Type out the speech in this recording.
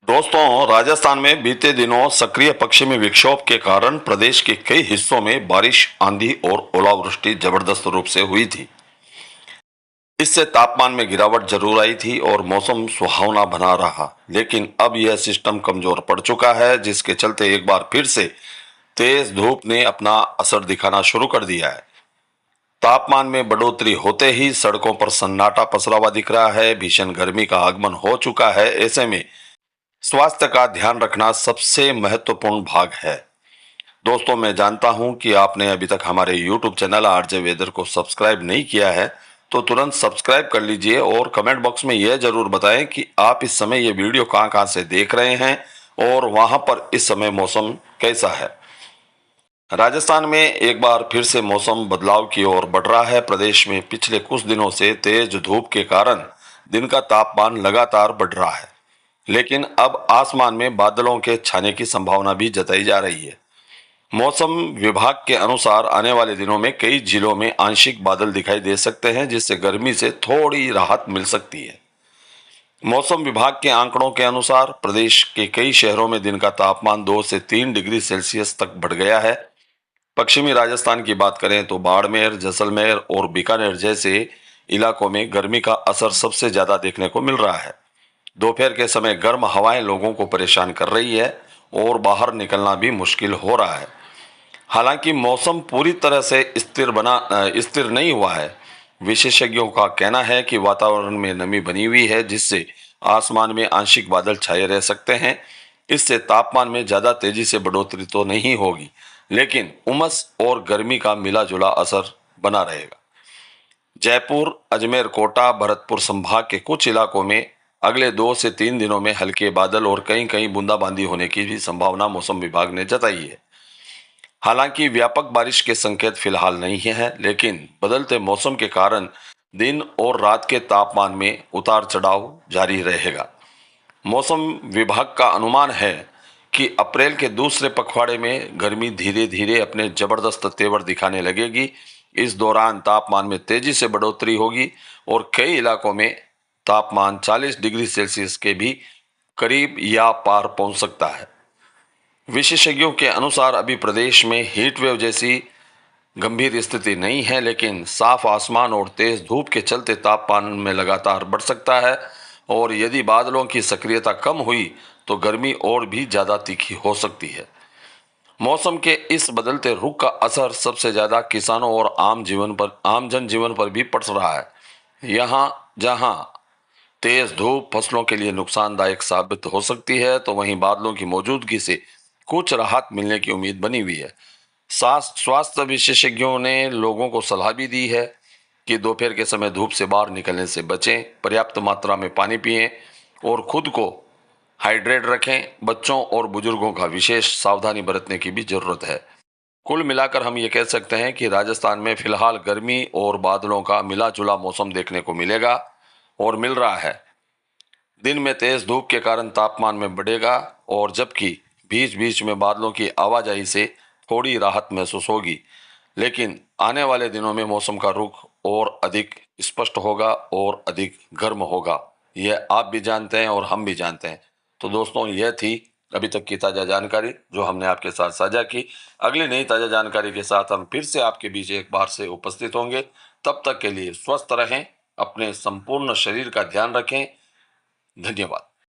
दोस्तों, राजस्थान में बीते दिनों सक्रिय पश्चिमी विक्षोभ के कारण प्रदेश के कई हिस्सों में बारिश, आंधी और ओलावृष्टि जबरदस्त रूप से हुई थी। इससे तापमान में गिरावट जरूर आई थी और मौसम सुहावना बना रहा, लेकिन अब यह सिस्टम कमजोर पड़ चुका है, जिसके चलते एक बार फिर से तेज धूप ने अपना असर दिखाना शुरू कर दिया है। तापमान में बढ़ोतरी होते ही सड़कों पर सन्नाटा पसरा हुआ दिख रहा है। भीषण गर्मी का आगमन हो चुका है। ऐसे में स्वास्थ्य का ध्यान रखना सबसे महत्वपूर्ण भाग है। दोस्तों, मैं जानता हूं कि आपने अभी तक हमारे YouTube चैनल आरजे वेदर को सब्सक्राइब नहीं किया है, तो तुरंत सब्सक्राइब कर लीजिए और कमेंट बॉक्स में यह जरूर बताएं कि आप इस समय ये वीडियो कहां से देख रहे हैं और वहां पर इस समय मौसम कैसा है। राजस्थान में एक बार फिर से मौसम बदलाव की ओर बढ़ रहा है। प्रदेश में पिछले कुछ दिनों से तेज धूप के कारण दिन का तापमान लगातार बढ़ रहा है, लेकिन अब आसमान में बादलों के छाने की संभावना भी जताई जा रही है। मौसम विभाग के अनुसार आने वाले दिनों में कई जिलों में आंशिक बादल दिखाई दे सकते हैं, जिससे गर्मी से थोड़ी राहत मिल सकती है। मौसम विभाग के आंकड़ों के अनुसार प्रदेश के कई शहरों में दिन का तापमान 2 से 3 डिग्री सेल्सियस तक बढ़ गया है। पश्चिमी राजस्थान की बात करें तो बाड़मेर, जैसलमेर और बीकानेर जैसे इलाकों में गर्मी का असर सबसे ज्यादा देखने को मिल रहा है। दोपहर के समय गर्म हवाएं लोगों को परेशान कर रही है और बाहर निकलना भी मुश्किल हो रहा है। हालांकि मौसम पूरी तरह से स्थिर नहीं हुआ है। विशेषज्ञों का कहना है कि वातावरण में नमी बनी हुई है, जिससे आसमान में आंशिक बादल छाए रह सकते हैं। इससे तापमान में ज्यादा तेजी से बढ़ोतरी तो नहीं होगी, लेकिन उमस और गर्मी का मिला जुला असर बना रहेगा। जयपुर, अजमेर, कोटा, भरतपुर संभाग के कुछ इलाकों में अगले 2 से 3 दिनों में हल्के बादल और कहीं कहीं बूंदाबांदी होने की भी संभावना मौसम विभाग ने जताई है। हालांकि व्यापक बारिश के संकेत फिलहाल नहीं है, लेकिन बदलते मौसम के कारण दिन और रात के तापमान में उतार चढ़ाव जारी रहेगा। मौसम विभाग का अनुमान है कि अप्रैल के दूसरे पखवाड़े में गर्मी धीरे धीरे अपने जबरदस्त तेवर दिखाने लगेगी। इस दौरान तापमान में तेजी से बढ़ोतरी होगी और कई इलाकों में तापमान 40 डिग्री सेल्सियस के भी करीब या पार पहुंच सकता है। विशेषज्ञों के अनुसार अभी प्रदेश में हीट वेव जैसी गंभीर स्थिति नहीं है, लेकिन साफ आसमान और तेज धूप के चलते तापमान में लगातार बढ़ सकता है और यदि बादलों की सक्रियता कम हुई तो गर्मी और भी ज्यादा तीखी हो सकती है। मौसम के इस बदलते रुख का असर सबसे ज्यादा किसानों और आम जनजीवन पर भी पड़ रहा है। यहाँ जहाँ तेज धूप फसलों के लिए नुकसानदायक साबित हो सकती है, तो वहीं बादलों की मौजूदगी से कुछ राहत मिलने की उम्मीद बनी हुई है। स्वास्थ्य विशेषज्ञों ने लोगों को सलाह भी दी है कि दोपहर के समय धूप से बाहर निकलने से बचें, पर्याप्त मात्रा में पानी पिएं और खुद को हाइड्रेट रखें। बच्चों और बुजुर्गों का विशेष सावधानी बरतने की भी जरूरत है। कुल मिलाकर हम ये कह सकते हैं कि राजस्थान में फिलहाल गर्मी और बादलों का मिला जुला मौसम देखने को मिलेगा और मिल रहा है। दिन में तेज धूप के कारण तापमान में बढ़ेगा और जबकि बीच बीच में बादलों की आवाजाही से थोड़ी राहत महसूस होगी, लेकिन आने वाले दिनों में मौसम का रुख और अधिक स्पष्ट होगा और अधिक गर्म होगा। यह आप भी जानते हैं और हम भी जानते हैं। तो दोस्तों, यह थी अभी तक की ताज़ा जानकारी जो हमने आपके साथ साझा की। अगली नई ताज़ा जानकारी के साथ हम फिर से आपके बीच एक बार से उपस्थित होंगे। तब तक के लिए स्वस्थ रहें, अपने संपूर्ण शरीर का ध्यान रखें। धन्यवाद।